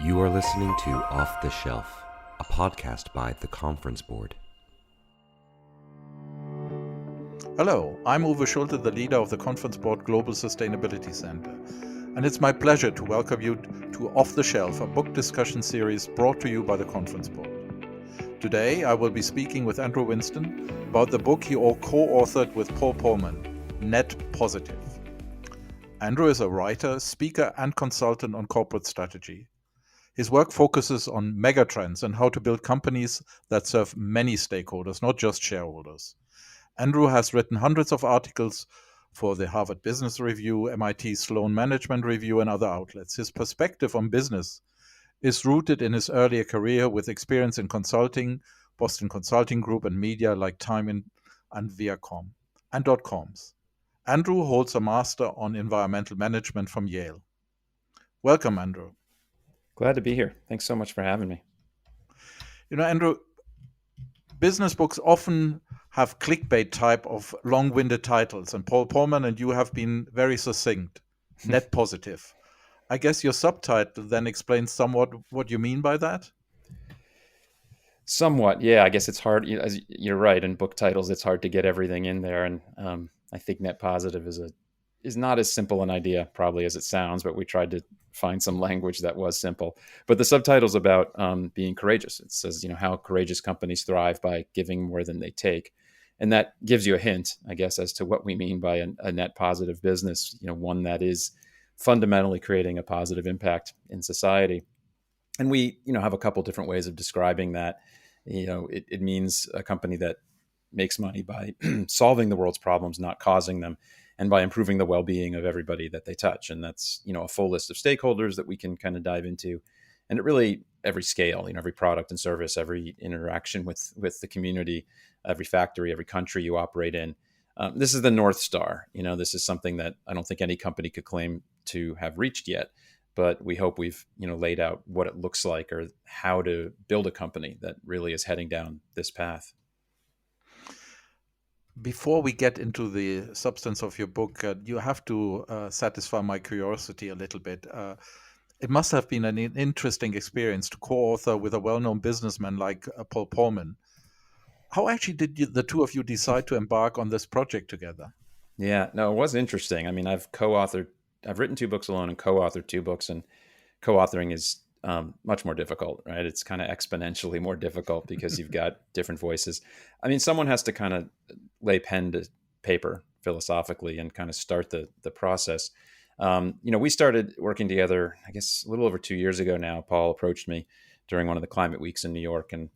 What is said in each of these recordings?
You are listening to Off the Shelf, a podcast by The Conference Board. Hello, I'm Uwe Schulte, the leader of the Conference Board Global Sustainability Center, and it's my pleasure to welcome you to Off the Shelf, a book discussion series brought to you by the Conference Board. Today, I will be speaking with Andrew Winston about the book he co-authored with Paul Polman, Net Positive. Andrew is a writer, speaker, and consultant on corporate strategy. His work focuses on megatrends and how to build companies that serve many stakeholders, not just shareholders. Andrew has written hundreds of articles for the Harvard Business Review, MIT Sloan Management Review, and other outlets. His perspective on business is rooted in his earlier career with experience in consulting, Boston Consulting Group, and media like Time and Viacom, and .coms. Andrew holds a Master on Environmental Management from Yale. Welcome, Andrew. Glad to be here. Thanks so much for having me. You know, Andrew, business books often have clickbait type of long-winded titles, and Paul Polman and you have been very succinct, net positive. I guess your subtitle then explains somewhat what you mean by that? Somewhat, yeah. I guess it's hard. As you're right, in book titles, it's hard to get everything in there. And I think net positive is not as simple an idea probably as it sounds, but we tried to find some language that was simple. But the subtitle's about being courageous. It says, how courageous companies thrive by giving more than they take. And that gives you a hint, I guess, as to what we mean by a net positive business, one that is fundamentally creating a positive impact in society. And we, have a couple different ways of describing that. It means a company that makes money by solving the world's problems, not causing them, and by improving the well-being of everybody that they touch. And that's, a full list of stakeholders that we can kind of dive into. And it really, every scale, every product and service, every interaction with the community, every factory, every country you operate in. This is the North Star. This is something that I don't think any company could claim to have reached yet, but we hope we've, laid out what it looks like or how to build a company that really is heading down this path. Before we get into the substance of your book, you have to satisfy my curiosity a little bit. It must have been an interesting experience to co-author with a well-known businessman like Paul Polman. How actually did the two of you decide to embark on this project together? Yeah, no, it was interesting. I mean, I've written 2 books alone and co-authored 2 books, and co-authoring is much more difficult, right? It's kind of exponentially more difficult because you've got different voices. I mean, someone has to kind of lay pen to paper philosophically and kind of start the process. We started working together, I guess, a little over 2 years ago now. Paul approached me during one of the climate weeks in New York and,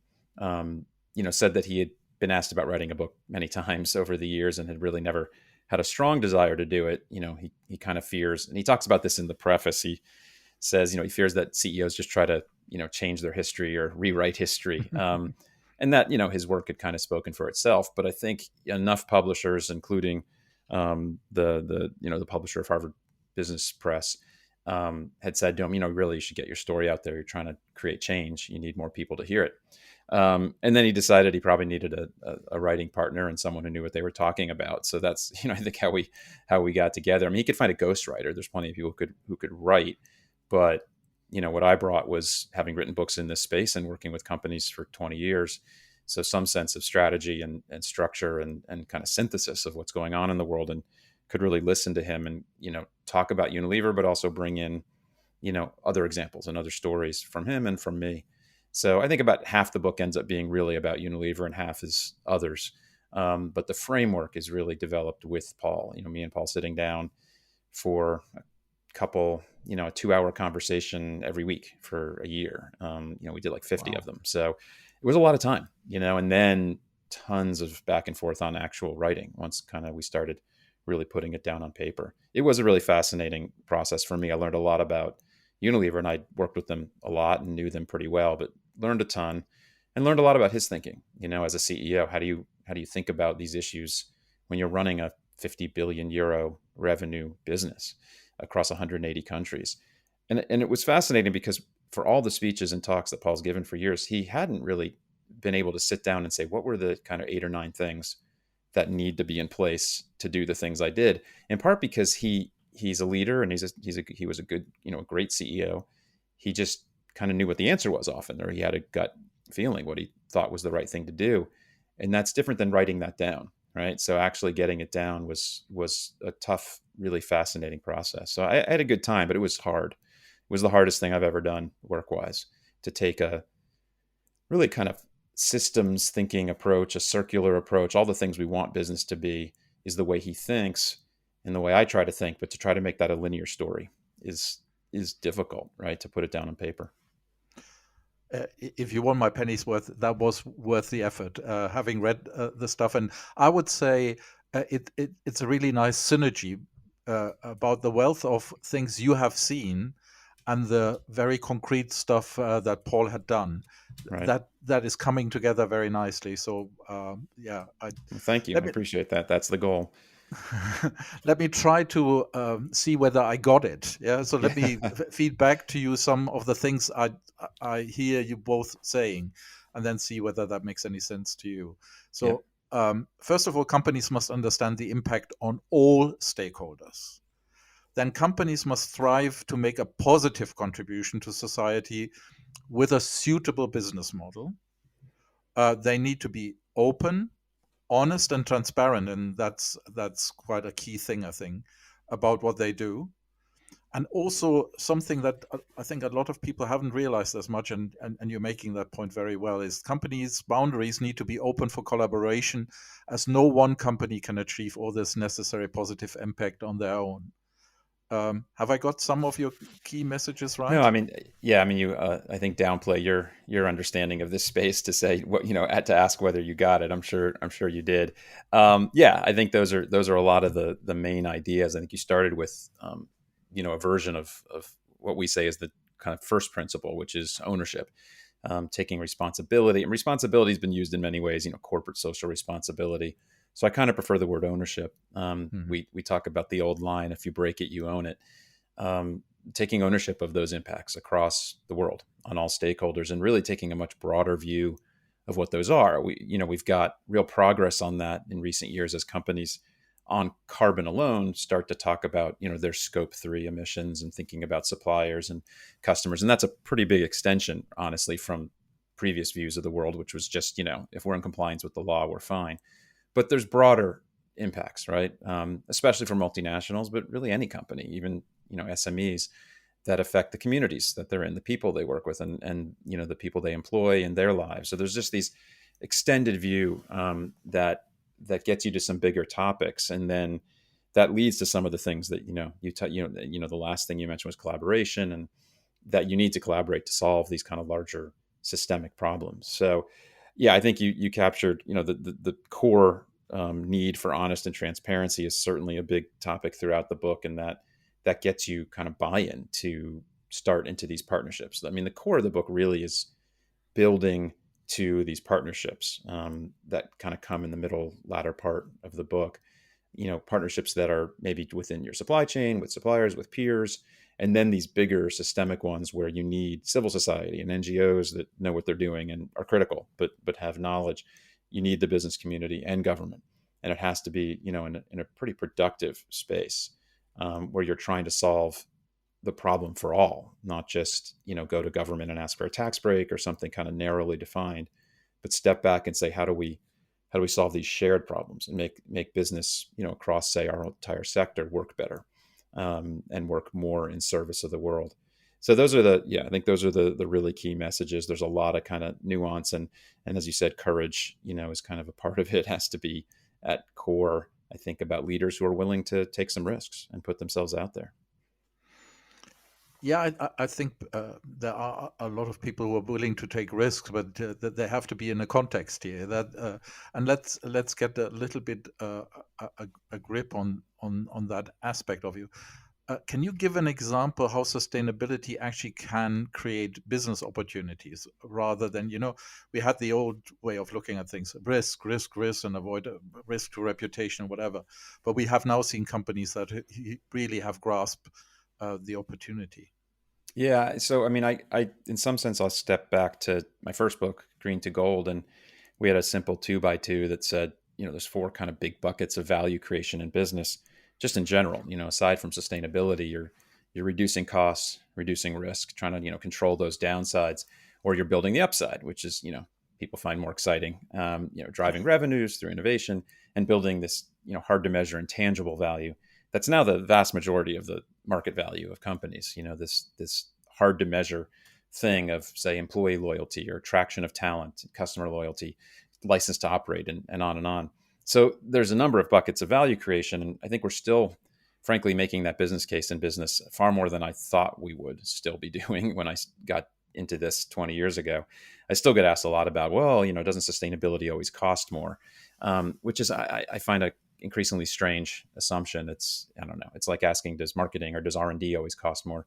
said that he had been asked about writing a book many times over the years and had really never had a strong desire to do it. He kind of fears, and he talks about this in the preface. He says, he fears that CEOs just try to, change their history or rewrite history. And that, his work had kind of spoken for itself. But I think enough publishers, including the publisher of Harvard Business Press, had said to him, really, you should get your story out there. You're trying to create change. You need more people to hear it. And then he decided he probably needed a writing partner and someone who knew what they were talking about. So that's, I think how we got together. I mean, he could find a ghostwriter. There's plenty of people who could write, but what I brought was having written books in this space and working with companies for 20 years. So some sense of strategy and structure and kind of synthesis of what's going on in the world, and could really listen to him and, talk about Unilever, but also bring in, other examples and other stories from him and from me. So I think about half the book ends up being really about Unilever and half is others. But the framework is really developed with Paul, me and Paul sitting down for a couple, a 2-hour conversation every week for a year. We did like 50 of them. So it was a lot of time, and then tons of back and forth on actual writing once kind of we started really putting it down on paper. It was a really fascinating process for me. I learned a lot about Unilever, and I worked with them a lot and knew them pretty well, but learned a ton and learned a lot about his thinking, as a CEO. How do you think about these issues when you're running a 50 billion euro revenue business across 180 countries? And it was fascinating because for all the speeches and talks that Paul's given for years, he hadn't really been able to sit down and say, what were the kind of 8 or 9 things that need to be in place to do the things I did, in part because he's a leader and he was a good, a great CEO. He just kind of knew what the answer was often, or he had a gut feeling what he thought was the right thing to do. And that's different than writing that down, right? So actually getting it down was a tough, really fascinating process. So I had a good time, but it was hard. It was the hardest thing I've ever done work-wise, to take a really kind of systems thinking approach, a circular approach, all the things we want business to be is the way he thinks and the way I try to think, but to try to make that a linear story is difficult, right? To put it down on paper. If you want my penny's worth, that was worth the effort, having read the stuff. And I would say it's a really nice synergy about the wealth of things you have seen and the very concrete stuff that Paul had done. Right. That is coming together very nicely. So yeah. Well, thank you. I appreciate that. That's the goal. Let me try to see whether I got it. Yeah. So let me feed back to you some of the things I hear you both saying, and then see whether that makes any sense to you. So first of all, companies must understand the impact on all stakeholders. Then companies must strive to make a positive contribution to society with a suitable business model. They need to be open, honest, and transparent, and that's quite a key thing, I think, about what they do. And also something that I think a lot of people haven't realized as much, and you're making that point very well, is companies' boundaries need to be open for collaboration, as no one company can achieve all this necessary positive impact on their own. Have I got some of your key messages right? No, I mean, yeah, I mean, you, I think downplay your understanding of this space to say what, to ask whether you got it. I'm sure you did. Yeah, I think those are a lot of the main ideas. I think you started with, a version of what we say is the kind of first principle, which is ownership, taking responsibility. And responsibility has been used in many ways, corporate social responsibility. So I kind of prefer the word ownership. We talk about the old line, if you break it, you own it. Taking ownership of those impacts across the world on all stakeholders, and really taking a much broader view of what those are. We've got real progress on that in recent years as companies on carbon alone start to talk about, their scope 3 emissions and thinking about suppliers and customers. And that's a pretty big extension, honestly, from previous views of the world, which was just, if we're in compliance with the law, we're fine. But there's broader impacts, right? Especially for multinationals, but really any company, even SMEs, that affect the communities that they're in, the people they work with, and the people they employ in their lives. So there's just these extended view that gets you to some bigger topics, and then that leads to some of the things that the last thing you mentioned was collaboration, and that you need to collaborate to solve these kind of larger systemic problems. So yeah, I think you captured, the core need for honest and transparency is certainly a big topic throughout the book, and that gets you kind of buy-in to start into these partnerships. I mean, the core of the book really is building to these partnerships that kind of come in the latter part of the book. Partnerships that are maybe within your supply chain, with suppliers, with peers, and then these bigger systemic ones where you need civil society and NGOs that know what they're doing and are critical, but have knowledge. You need the business community and government. And it has to be, in a pretty productive space where you're trying to solve the problem for all, not just, go to government and ask for a tax break or something kind of narrowly defined, but step back and say, how do we solve these shared problems and make business, across, say, our entire sector work better and work more in service of the world. So those are I think those are the really key messages. There's a lot of kind of nuance and as you said, courage, is kind of a part of it. Has to be at core, I think, about leaders who are willing to take some risks and put themselves out there. Yeah, I think there are a lot of people who are willing to take risks, but they have to be in a context here. And let's get a little bit a grip on that aspect of you. Can you give an example how sustainability actually can create business opportunities rather than, we had the old way of looking at things, risk, and avoid risk to reputation, whatever. But we have now seen companies that really have grasped the opportunity. Yeah. So, I mean, I in some sense, I'll step back to my first book, Green to Gold. And we had a simple 2x2 that said, there's 4 kind of big buckets of value creation in business, just in general, aside from sustainability, you're reducing costs, reducing risk, trying to, control those downsides, or you're building the upside, which is, people find more exciting, driving revenues through innovation and building this, hard to measure and tangible value. That's now the vast majority of the market value of companies. This hard to measure thing of, say, employee loyalty or attraction of talent, customer loyalty, license to operate, and on and on. So there's a number of buckets of value creation. And I think we're still, frankly, making that business case in business far more than I thought we would still be doing when I got into this 20 years ago. I still get asked a lot about, well, doesn't sustainability always cost more? Which is, I find a increasingly strange assumption. I don't know. It's like asking, does marketing or does R&D always cost more?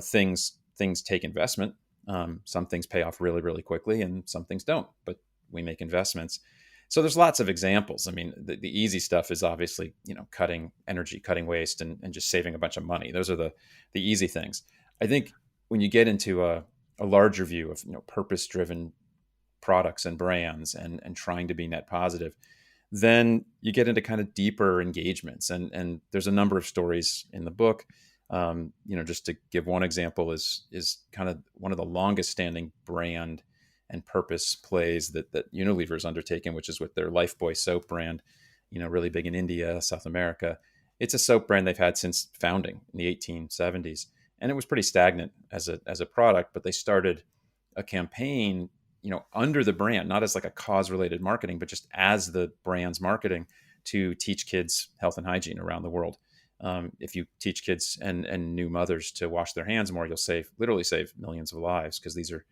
Things take investment. Some things pay off really, really quickly, and some things don't. But we make investments. So there's lots of examples. I mean, the easy stuff is obviously, cutting energy, cutting waste, and just saving a bunch of money. Those are the easy things. I think when you get into a larger view of, purpose-driven products and brands and trying to be net positive, then you get into kind of deeper engagements. And there's a number of stories in the book. Just to give one example is kind of one of the longest standing brand and purpose plays that Unilever's undertaken, which is with their Lifebuoy soap brand, really big in India, South America. It's a soap brand they've had since founding in the 1870s. And it was pretty stagnant as a product, but they started a campaign, under the brand, not as like a cause related marketing, but just as the brand's marketing to teach kids health and hygiene around the world. If you teach kids and new mothers to wash their hands more, you'll literally save millions of lives, because these are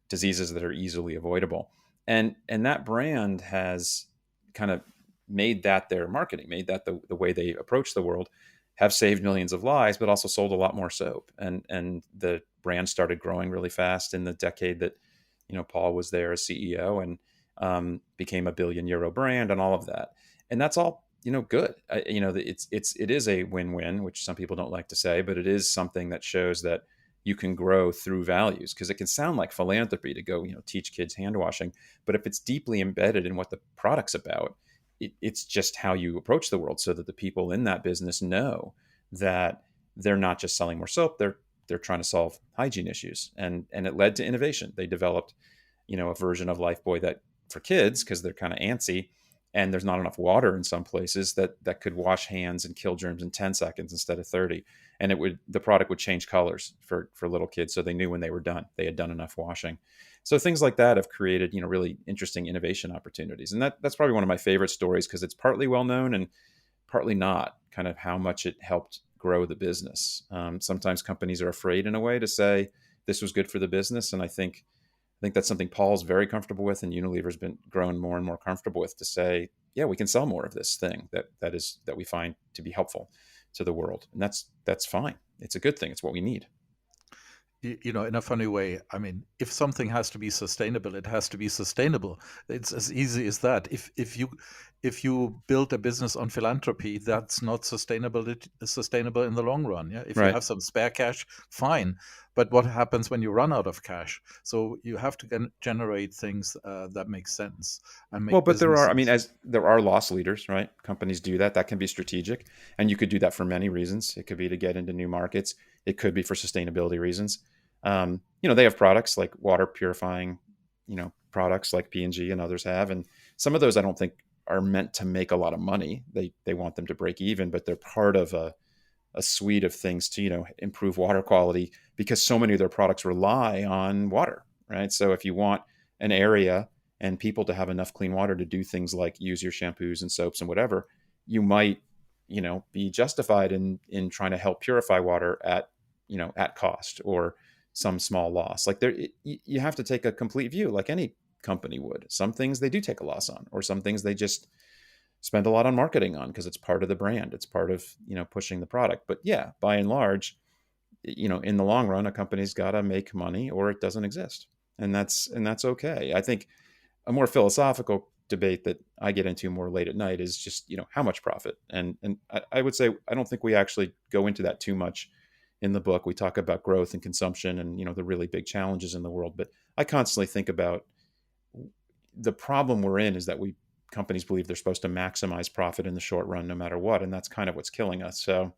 diseases that are easily avoidable. And that brand has kind of made that their marketing, made that the way they approach the world, have saved millions of lives, but also sold a lot more soap. And the brand started growing really fast in the decade that, Paul was there as CEO, and became a €1 billion brand and all of that. And that's all, good. It is a win-win, which some people don't like to say, but it is something that shows that you can grow through values, because it can sound like philanthropy to go, teach kids hand washing. But if it's deeply embedded in what the product's about, it's just how you approach the world, so that the people in that business know that they're not just selling more soap, they're trying to solve hygiene issues. And it led to innovation. They developed, a version of Lifebuoy that for kids, because they're kind of antsy, and there's not enough water in some places, that could wash hands and kill germs in 10 seconds instead of 30. And the product would change colors for little kids, so they knew when they were done, they had done enough washing. So things like that have created, really interesting innovation opportunities. And that's probably one of my favorite stories, because it's partly well known and partly not, kind of how much it helped grow the business. Sometimes companies are afraid in a way to say this was good for the business. And I think that's something Paul's very comfortable with, and Unilever's been grown more and more comfortable with, to say, yeah, we can sell more of this thing that we find to be helpful to the world. And that's fine. It's a good thing. It's what we need. In a funny way, I mean, if something has to be sustainable, it has to be sustainable. It's as easy as that. If you build a business on philanthropy, that's not sustainable in the long run. Yeah, if Right. you have some spare cash, fine. But what happens when you run out of cash? So you have to generate things that make sense and make. Well, but businesses. there are loss leaders, right? Companies do that. That can be strategic, and you could do that for many reasons. It could be to get into new markets. It could be for sustainability reasons. They have products like water purifying, products like P&G and others have, and some of those I don't think are meant to make a lot of money. They want them to break even, but they're part of a suite of things to, improve water quality, because so many of their products rely on water, right? So if you want an area and people to have enough clean water to do things like use your shampoos and soaps and whatever, you might, be justified in trying to help purify water at cost or some small loss. Like you have to take a complete view, like any company would. Some things they do take a loss on, or some things they just spend a lot on marketing on, because it's part of the brand. It's part of, pushing the product. But yeah, by and large, in the long run, a company's got to make money or it doesn't exist. And that's okay. I think a more philosophical debate that I get into more late at night is just, how much profit. And I would say, I don't think we actually go into that too much in the book. We talk about growth and consumption and, the really big challenges in the world. But I constantly think about the problem we're in is that companies believe they're supposed to maximize profit in the short run, no matter what. And that's kind of what's killing us. So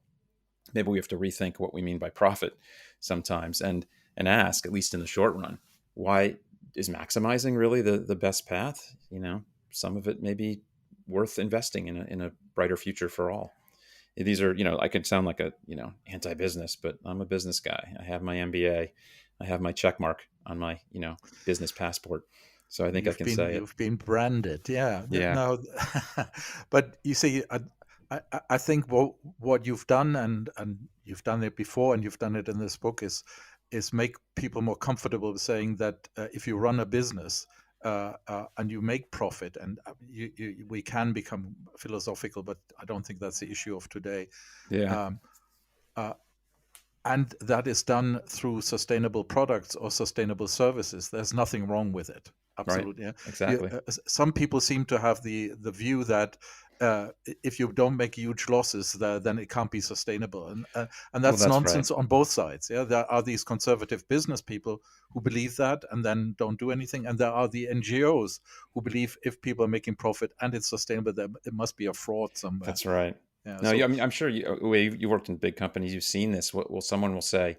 maybe we have to rethink what we mean by profit sometimes, and ask, at least in the short run, why is maximizing really the best path? Some of it may be worth investing in a brighter future for all. These are, I could sound like a, anti-business, but I'm a business guy. I have my MBA. I have my check mark on my, business passport. So I think I can say it. You've been branded, yeah. Yeah. No, but you see, I think what you've done, and you've done it before, and you've done it in this book, is make people more comfortable with saying that if you run a business and you make profit, and we can become philosophical, but I don't think that's the issue of today. Yeah. And that is done through sustainable products or sustainable services. There's nothing wrong with it. Absolutely. Right. Yeah. Exactly. Some people seem to have the view that if you don't make huge losses, then it can't be sustainable, and that's nonsense on both sides. Yeah, there are these conservative business people who believe that and then don't do anything, and there are the NGOs who believe if people are making profit and it's sustainable, then it must be a fraud somewhere. That's right. Yeah, no, I'm sure you worked in big companies. You've seen this. Someone will say,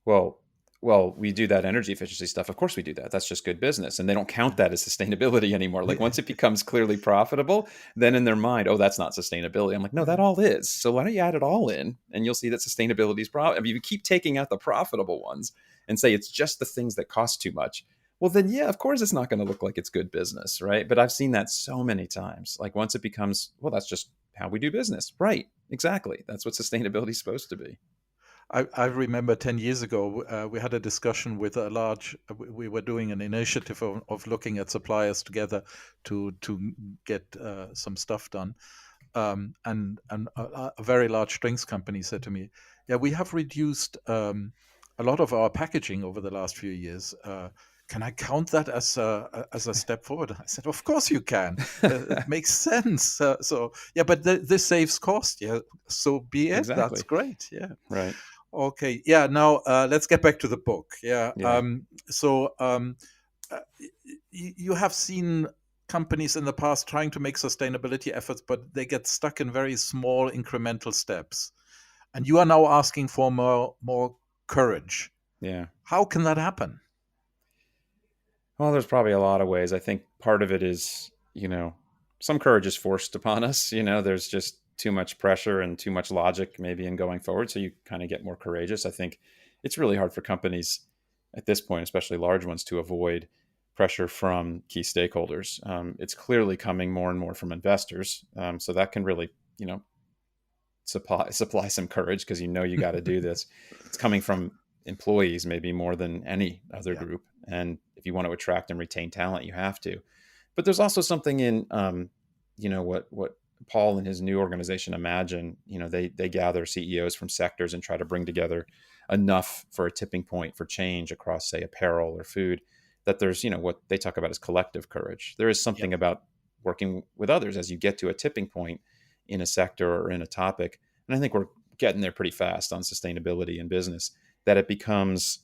well, we do that energy efficiency stuff. Of course we do that. That's just good business. And they don't count that as sustainability anymore. Like once it becomes clearly profitable, then in their mind, oh, that's not sustainability. I'm like, no, that all is. So why don't you add it all in, and you'll see that sustainability is profitable. I mean, if you keep taking out the profitable ones and say it's just the things that cost too much, well, then, yeah, of course it's not going to look like it's good business, right? But I've seen that so many times. Like once it becomes, well, that's just how we do business. Right. Exactly. That's what sustainability is supposed to be. I remember 10 years ago, we had a discussion with we were doing an initiative of looking at suppliers together to get some stuff done. And a very large drinks company said to me, yeah, we have reduced a lot of our packaging over the last few years. Can I count that as a step forward? I said, of course you can. It makes sense. So yeah, but this saves cost. Yeah, so be it. Exactly. That's great. Yeah. Right. Okay. Yeah. Now let's get back to the book. Yeah. You have seen companies in the past trying to make sustainability efforts, but they get stuck in very small incremental steps. And you are now asking for more courage. Yeah. How can that happen? Well, there's probably a lot of ways. I think part of it is, some courage is forced upon us. There's just too much pressure and too much logic maybe in going forward. So you kind of get more courageous. I think it's really hard for companies at this point, especially large ones, to avoid pressure from key stakeholders. It's clearly coming more and more from investors. So that can really, supply some courage because you got to do this. It's coming from employees maybe more than any other group. And if you want to attract and retain talent, you have to. But there's also something in, what Paul and his new organization Imagine, they gather CEOs from sectors and try to bring together enough for a tipping point for change across, say, apparel or food, that there's, what they talk about as collective courage. There is something about working with others as you get to a tipping point in a sector or in a topic. And I think we're getting there pretty fast on sustainability in business, that it becomes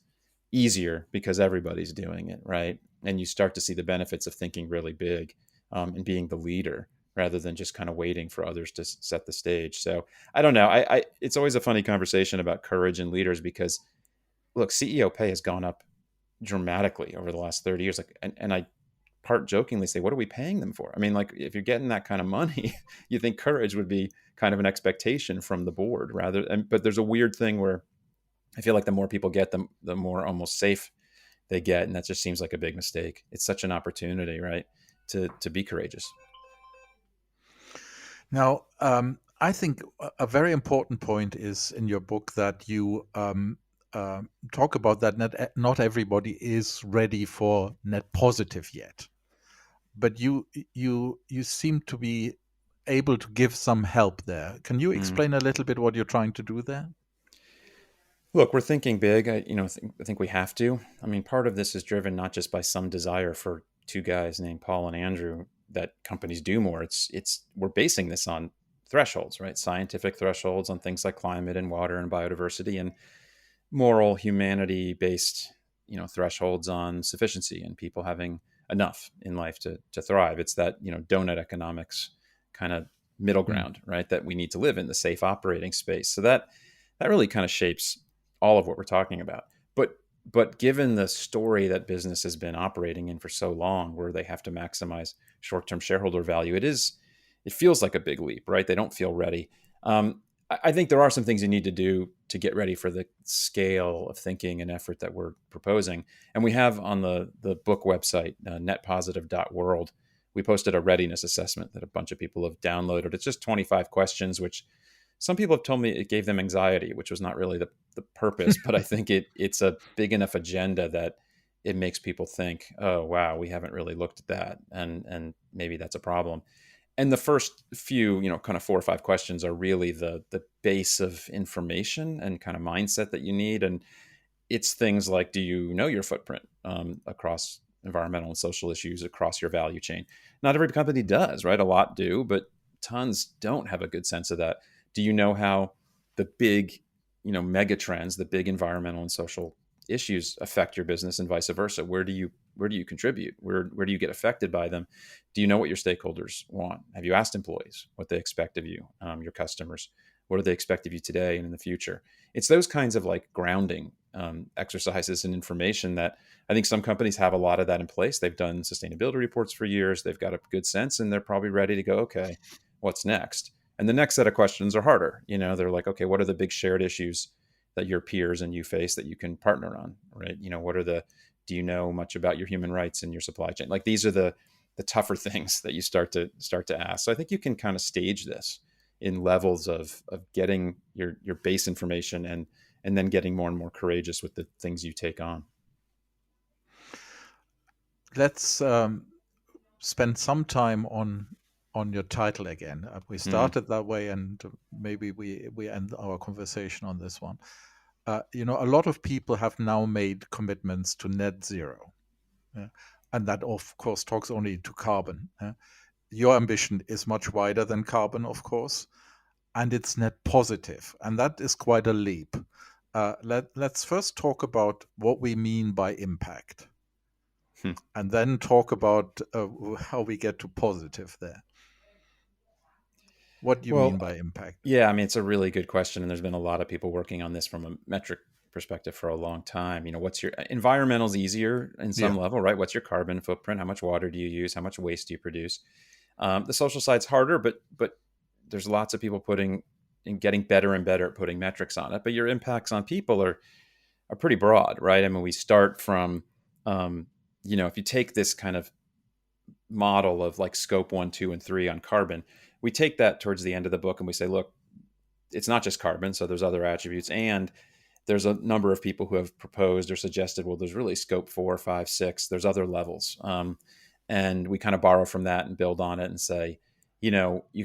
easier because everybody's doing it, right? And you start to see the benefits of thinking really big and being the leader rather than just kind of waiting for others to set the stage. So I don't know. It's always a funny conversation about courage and leaders because, look, CEO pay has gone up dramatically over the last 30 years. And I part jokingly say, what are we paying them for? I mean, like, if you're getting that kind of money, you think courage would be kind of an expectation from the board but there's a weird thing where I feel like the more people get, the more almost safe they get. And that just seems like a big mistake. It's such an opportunity, right, to be courageous. Now, I think a very important point is in your book that you talk about that not everybody is ready for net positive yet, but you seem to be able to give some help there. Can you explain a little bit what you're trying to do there? Look, we're thinking big. I think we have to. I mean, part of this is driven not just by some desire for two guys named Paul and Andrew that companies do more. We're basing this on thresholds, right? Scientific thresholds on things like climate and water and biodiversity, and moral, humanity-based, thresholds on sufficiency and people having enough in life to thrive. It's that, donut economics kind of middle ground, right? That we need to live in the safe operating space. So that really kind of shapes all of what we're talking about. But given the story that business has been operating in for so long, where they have to maximize short-term shareholder value, it feels like a big leap, right? They don't feel ready. I think there are some things you need to do to get ready for the scale of thinking and effort that we're proposing. And we have on the book website, netpositive.world, we posted a readiness assessment that a bunch of people have downloaded. It's just 25 questions, which some people have told me it gave them anxiety, which was not really the purpose, but I think it's a big enough agenda that it makes people think, oh, wow, we haven't really looked at that. And maybe that's a problem. And the first few, kind of 4 or 5 questions are really the base of information and kind of mindset that you need. And it's things like, do you know your footprint across environmental and social issues across your value chain? Not every company does, right? A lot do, but tons don't have a good sense of that. Do you know how the big, mega trends, the big environmental and social issues affect your business and vice versa? Where do you contribute? Where do you get affected by them? Do you know what your stakeholders want? Have you asked employees what they expect of you, your customers? What do they expect of you today and in the future? It's those kinds of like grounding exercises and information that I think some companies have a lot of that in place. They've done sustainability reports for years. They've got a good sense and they're probably ready to go, okay, what's next? And the next set of questions are harder. They're like, okay, what are the big shared issues that your peers and you face that you can partner on, right? Do you know much about your human rights and your supply chain? Like these are the tougher things that you start to ask. So I think you can kind of stage this in levels of getting your base information and then getting more and more courageous with the things you take on. Let's spend some time on your title again. We started that way, and maybe we end our conversation on this one. A lot of people have now made commitments to net zero. Yeah? And that, of course, talks only to carbon. Your ambition is much wider than carbon, of course, and it's net positive. And that is quite a leap. Let's first talk about what we mean by impact, and then talk about how we get to positive there. What do you mean by impact? Yeah, I mean, it's a really good question. And there's been a lot of people working on this from a metric perspective for a long time. What's your environmental's easier in some level, right? What's your carbon footprint? How much water do you use? How much waste do you produce? The social side's harder, but there's lots of people getting better and better at putting metrics on it. But your impacts on people are pretty broad, right? I mean, we start from, if you take this kind of model of like scope 1, 2, and 3 on carbon, we take that towards the end of the book and we say, look, it's not just carbon. So there's other attributes. And there's a number of people who have proposed or suggested, well, there's really scope 4, 5, 6. There's other levels. And we kind of borrow from that and build on it and say, you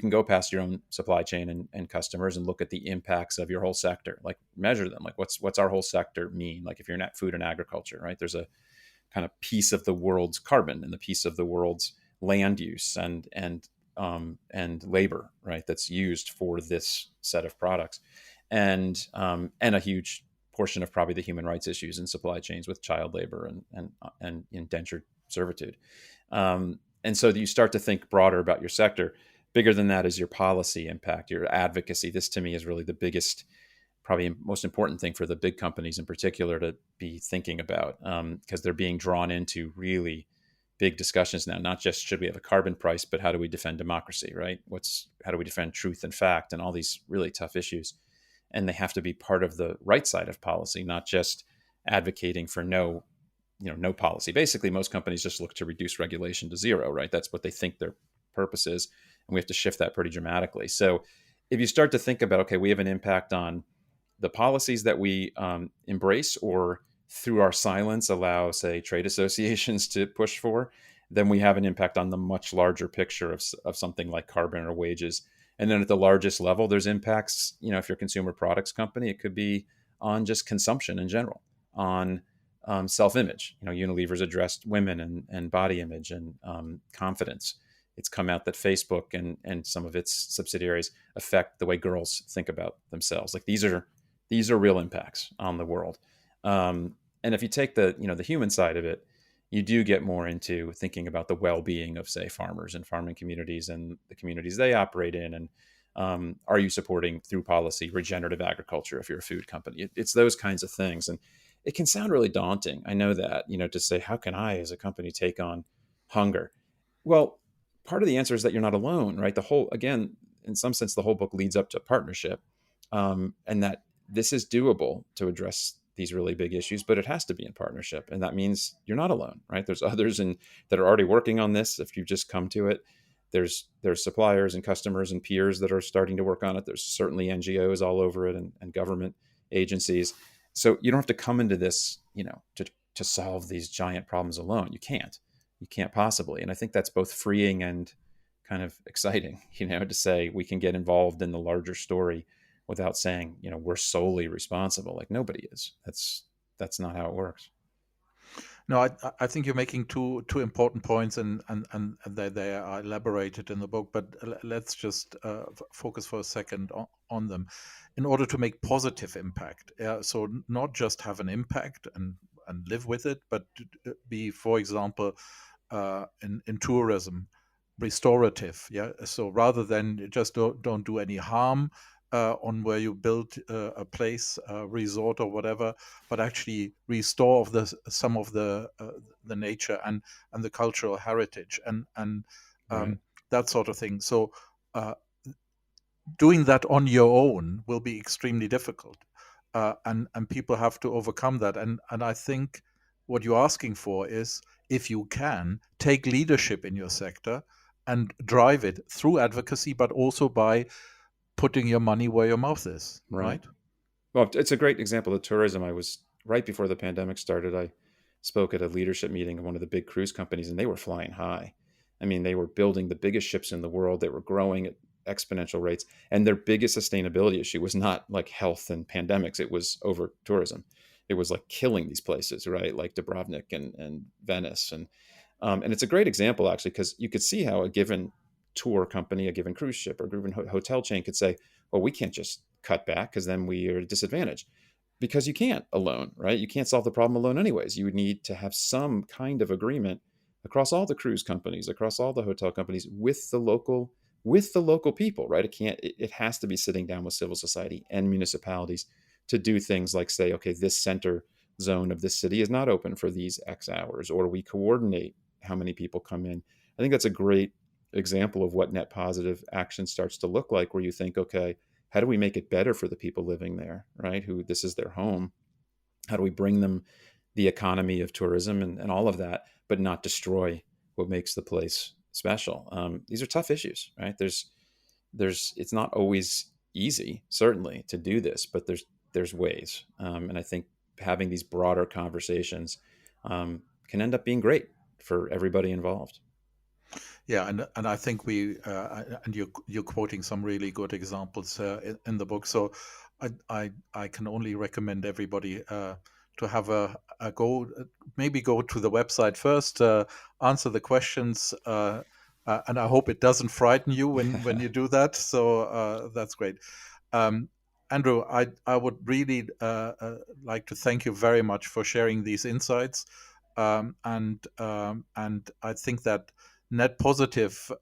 can go past your own supply chain and customers and look at the impacts of your whole sector, like measure them. Like what's our whole sector mean? Like if you're in food and agriculture, right? There's a kind of piece of the world's carbon and the piece of the world's land use and labor, right? That's used for this set of products, and a huge portion of probably the human rights issues in supply chains with child labor and indentured servitude. And so you start to think broader about your sector. Bigger than that is your policy impact, your advocacy. This to me is really the biggest, probably most important thing for the big companies in particular to be thinking about, because they're being drawn into really big discussions now. Not just should we have a carbon price, but how do we defend democracy, right? How do we defend truth and fact and all these really tough issues? And they have to be part of the right side of policy, not just advocating for no policy. Basically, most companies just look to reduce regulation to zero, right? That's what they think their purpose is. And we have to shift that pretty dramatically. So if you start to think about, okay, we have an impact on the policies that we embrace or through our silence allow, say, trade associations to push for, then we have an impact on the much larger picture of something like carbon or wages. And then at the largest level, there's impacts, if you're a consumer products company, it could be on just consumption in general, on self-image. Unilever's addressed women and body image and confidence. It's come out that Facebook and some of its subsidiaries affect the way girls think about themselves. Like these are real impacts on the world. And if you take the human side of it, you do get more into thinking about the well-being of, say, farmers and farming communities and the communities they operate in, and Are you supporting through policy regenerative agriculture if you're a food company? It's those kinds of things. And it can sound really daunting. I know that, to say, how can I as a company take on hunger? Well, part of the answer is that you're not alone, right? Again, in some sense, the whole book leads up to partnership, and that this is doable to address these really big issues, but it has to be in partnership. And that means you're not alone, right? There's others that are already working on this. If you just come to it, there's suppliers and customers and peers that are starting to work on it. There's certainly NGOs all over it and government agencies. So you don't have to come into this, to solve these giant problems alone. You can't possibly. And I think that's both freeing and kind of exciting, to say we can get involved in the larger story without saying, we're solely responsible. Like, nobody is. That's not how it works. No, I think you're making two important points, and they are elaborated in the book. But let's just focus for a second on them. In order to make positive impact, so not just have an impact and live with it, but be, for example, in tourism, restorative. Yeah. So rather than just don't do any harm on where you build a place, a resort or whatever, but actually restore some of the nature and the cultural heritage and Right. that sort of thing. So doing that on your own will be extremely difficult, and people have to overcome that. And I think what you're asking for is, if you can, take leadership in your sector and drive it through advocacy, but also by putting your money where your mouth is, right? Well, it's a great example of tourism. I was, right before the pandemic started, I spoke at a leadership meeting of one of the big cruise companies, and they were flying high. I mean, they were building the biggest ships in the world. They were growing at exponential rates. And their biggest sustainability issue was not like health and pandemics. It was over tourism. It was like killing these places, right? Like Dubrovnik and Venice. And it's a great example, actually, because you could see how a given tour company, a given cruise ship, or a given hotel chain could say, well, we can't just cut back because then we are at a disadvantage. Because you can't alone, right? You can't solve the problem alone anyways. You would need to have some kind of agreement across all the cruise companies, across all the hotel companies, with the local people, right? It has to be sitting down with civil society and municipalities to do things like say, okay, this center zone of this city is not open for these X hours, or we coordinate how many people come in. I think that's a great example of what net positive action starts to look like, where you think, okay, how do we make it better for the people living there, right? Who this is their home. How do we bring them the economy of tourism and all of that, but not destroy what makes the place special? These are tough issues, right? It's not always easy, certainly, to do this, but there's ways. And I think having these broader conversations can end up being great for everybody involved. Yeah, and I think and you're quoting some really good examples in the book. So I can only recommend everybody to have a go. Maybe go to the website first, answer the questions, and I hope it doesn't frighten you when you do that. So that's great. Andrew, I would really like to thank you very much for sharing these insights, and I think that net positive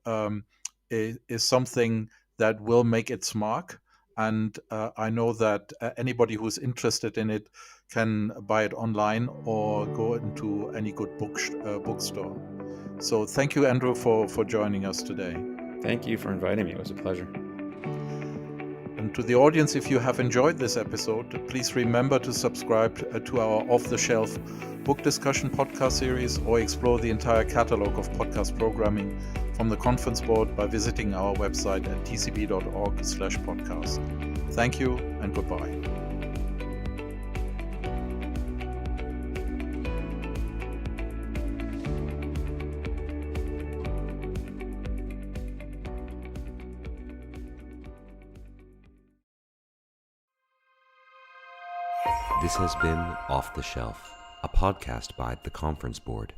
is something that will make its mark. And I know that anybody who's interested in it can buy it online or go into any good bookstore. So thank you, Andrew, for joining us today. Thank you for inviting me. It was a pleasure. And to the audience, if you have enjoyed this episode, please remember to subscribe to our Off-the-Shelf book discussion podcast series, or explore the entire catalog of podcast programming from the Conference Board by visiting our website at tcb.org/podcast. Thank you and goodbye. This has been Off the Shelf, a podcast by The Conference Board.